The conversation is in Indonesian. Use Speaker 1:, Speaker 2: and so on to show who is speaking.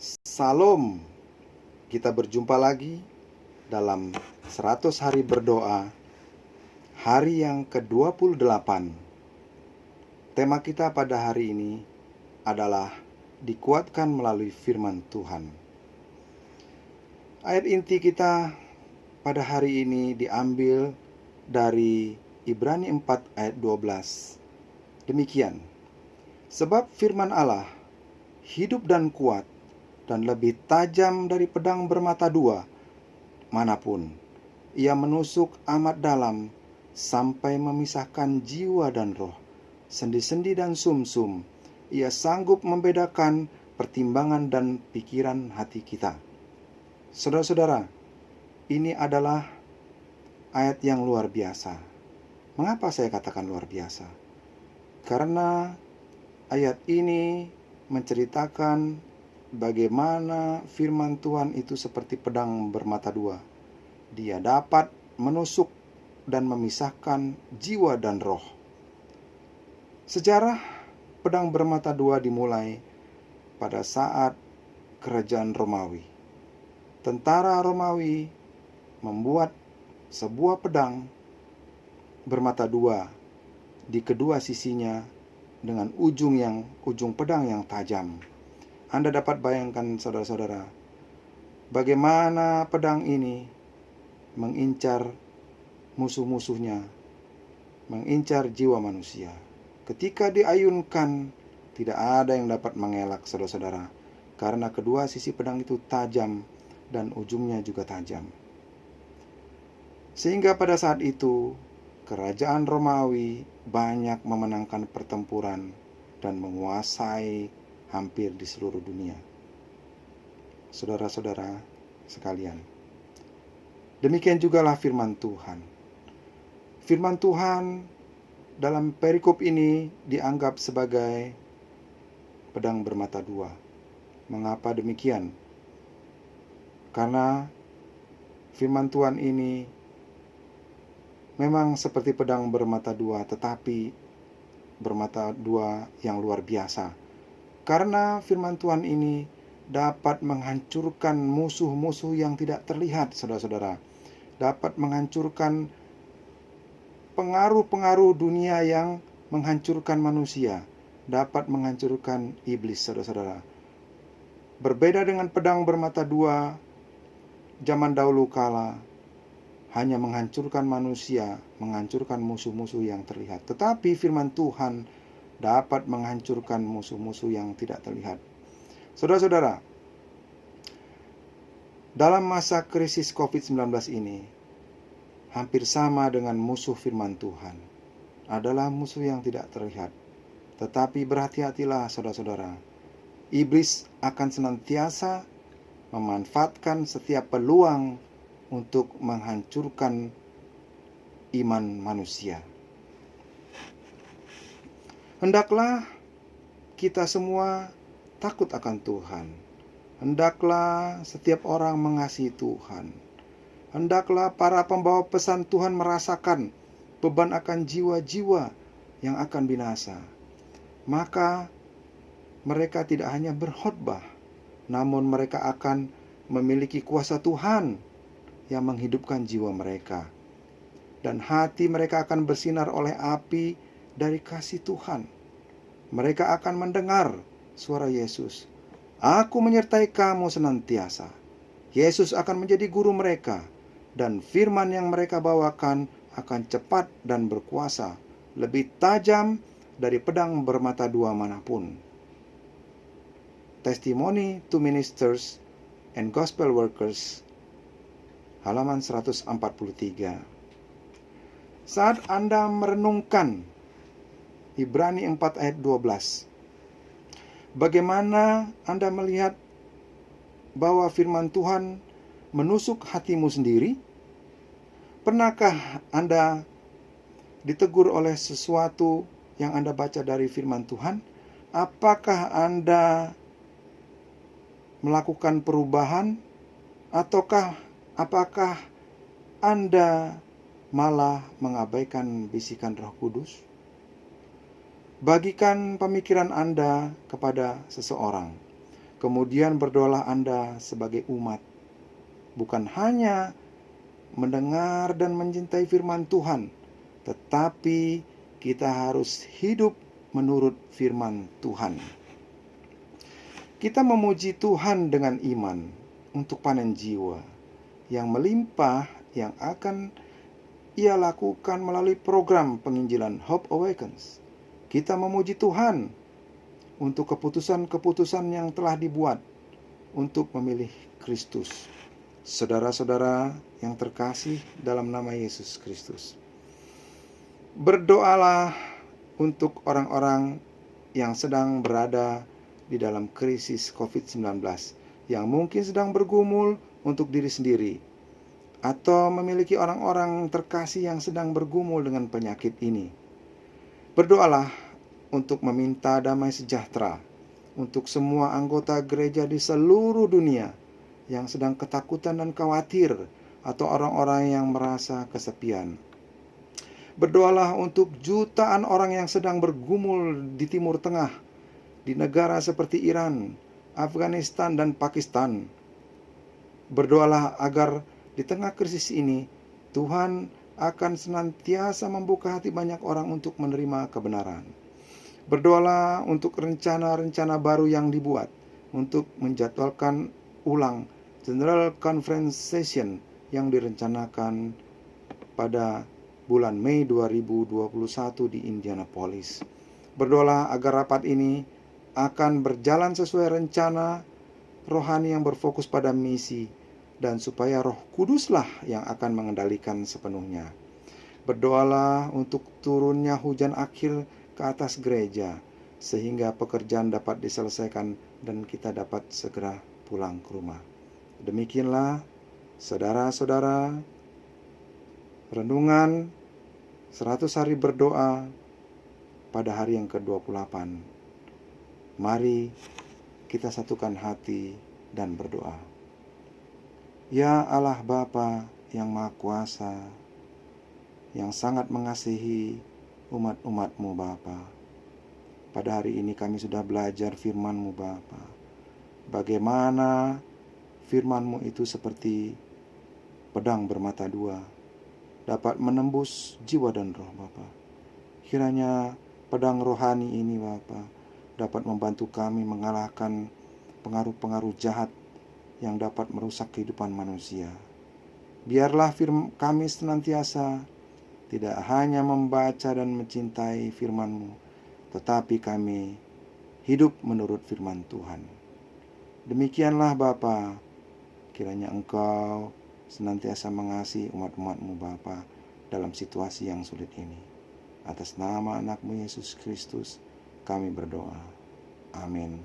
Speaker 1: Salam, kita berjumpa lagi dalam 100 hari berdoa, hari yang ke-28. Tema kita pada hari ini adalah dikuatkan melalui firman Tuhan. Ayat inti kita pada hari ini diambil dari Ibrani 4 ayat 12. Demikian, sebab firman Allah hidup dan kuat, dan lebih tajam dari pedang bermata dua manapun. Ia menusuk amat dalam, sampai memisahkan jiwa dan roh, sendi-sendi dan sumsum. Ia sanggup membedakan pertimbangan dan pikiran hati kita. Saudara-saudara, ini adalah ayat yang luar biasa. Mengapa saya katakan luar biasa? Karena ayat ini menceritakan bagaimana firman Tuhan itu seperti pedang bermata dua. Dia dapat menusuk dan memisahkan jiwa dan roh. Sejarah pedang bermata dua dimulai pada saat kerajaan Romawi. Tentara Romawi membuat sebuah pedang bermata dua di kedua sisinya dengan ujung pedang yang tajam. Anda dapat bayangkan, saudara-saudara, bagaimana pedang ini mengincar musuh-musuhnya, mengincar jiwa manusia. Ketika diayunkan, tidak ada yang dapat mengelak, saudara-saudara, karena kedua sisi pedang itu tajam dan ujungnya juga tajam. Sehingga pada saat itu, kerajaan Romawi banyak memenangkan pertempuran dan menguasai hampir di seluruh dunia. Saudara-saudara sekalian, demikian jugalah firman Tuhan. Firman Tuhan dalam perikop ini dianggap sebagai pedang bermata dua. Mengapa demikian? Karena firman Tuhan ini memang seperti pedang bermata dua, tetapi bermata dua yang luar biasa. Karena firman Tuhan ini dapat menghancurkan musuh-musuh yang tidak terlihat, saudara-saudara. Dapat menghancurkan pengaruh-pengaruh dunia yang menghancurkan manusia. Dapat menghancurkan iblis, saudara-saudara. Berbeda dengan pedang bermata dua zaman dahulu kala, hanya menghancurkan manusia, menghancurkan musuh-musuh yang terlihat. Tetapi firman Tuhan dapat menghancurkan musuh-musuh yang tidak terlihat. Saudara-saudara, dalam masa krisis COVID-19 ini, hampir sama dengan musuh firman Tuhan, adalah musuh yang tidak terlihat. Tetapi berhati-hatilah, saudara-saudara. Iblis akan senantiasa memanfaatkan setiap peluang untuk menghancurkan iman manusia. Hendaklah kita semua takut akan Tuhan. Hendaklah setiap orang mengasihi Tuhan. Hendaklah para pembawa pesan Tuhan merasakan beban akan jiwa-jiwa yang akan binasa. Maka mereka tidak hanya berkhotbah, namun mereka akan memiliki kuasa Tuhan yang menghidupkan jiwa mereka. Dan hati mereka akan bersinar oleh api dari kasih Tuhan. Mereka akan mendengar suara Yesus. Aku menyertai kamu senantiasa. Yesus akan menjadi guru mereka, dan firman yang mereka bawakan akan cepat dan berkuasa, lebih tajam dari pedang bermata dua manapun. Testimony to Ministers and Gospel Workers, halaman 143. Saat Anda merenungkan Ibrani 4 ayat 12, bagaimana Anda melihat bahwa firman Tuhan menusuk hatimu sendiri? Pernahkah Anda ditegur oleh sesuatu yang Anda baca dari firman Tuhan? Apakah Anda melakukan perubahan? Ataukah apakah Anda malah mengabaikan bisikan Roh Kudus? Bagikan pemikiran Anda kepada seseorang. Kemudian berdoalah Anda sebagai umat, bukan hanya mendengar dan mencintai firman Tuhan, tetapi kita harus hidup menurut firman Tuhan. Kita memuji Tuhan dengan iman untuk panen jiwa yang melimpah yang akan Ia lakukan melalui program penginjilan Hope Awakens. Kita memuji Tuhan untuk keputusan-keputusan yang telah dibuat untuk memilih Kristus. Saudara-saudara yang terkasih dalam nama Yesus Kristus, berdoalah untuk orang-orang yang sedang berada di dalam krisis COVID-19, yang mungkin sedang bergumul untuk diri sendiri, atau memiliki orang-orang terkasih yang sedang bergumul dengan penyakit ini. Berdoalah untuk meminta damai sejahtera untuk semua anggota gereja di seluruh dunia yang sedang ketakutan dan khawatir, atau orang-orang yang merasa kesepian. Berdoalah untuk jutaan orang yang sedang bergumul di Timur Tengah, di negara seperti Iran, Afghanistan, dan Pakistan. Berdoalah agar di tengah krisis ini, Tuhan akan senantiasa membuka hati banyak orang untuk menerima kebenaran. Berdoalah untuk rencana-rencana baru yang dibuat untuk menjadwalkan ulang General Conference Session yang direncanakan pada bulan Mei 2021 di Indianapolis. Berdoalah agar rapat ini akan berjalan sesuai rencana rohani yang berfokus pada misi, dan supaya Roh Kuduslah yang akan mengendalikan sepenuhnya. Berdoalah untuk turunnya hujan akhir ke atas gereja, sehingga pekerjaan dapat diselesaikan dan kita dapat segera pulang ke rumah. Demikianlah, saudara-saudara, renungan 100 hari berdoa pada hari yang ke-28. Mari kita satukan hati dan berdoa. Ya Allah Bapa yang Maha Kuasa, yang sangat mengasihi umat-umat-Mu Bapa, pada hari ini kami sudah belajar firman-Mu Bapa. Bagaimana firman-Mu itu seperti pedang bermata dua, dapat menembus jiwa dan roh Bapa. Kiranya pedang rohani ini Bapa dapat membantu kami mengalahkan pengaruh-pengaruh jahat yang dapat merusak kehidupan manusia. Biarlah kami senantiasa tidak hanya membaca dan mencintai firman-Mu, tetapi kami hidup menurut firman Tuhan. Demikianlah Bapa, kiranya Engkau senantiasa mengasihi umat-umat-Mu Bapa dalam situasi yang sulit ini. Atas nama anak-Mu Yesus Kristus kami berdoa. Amin.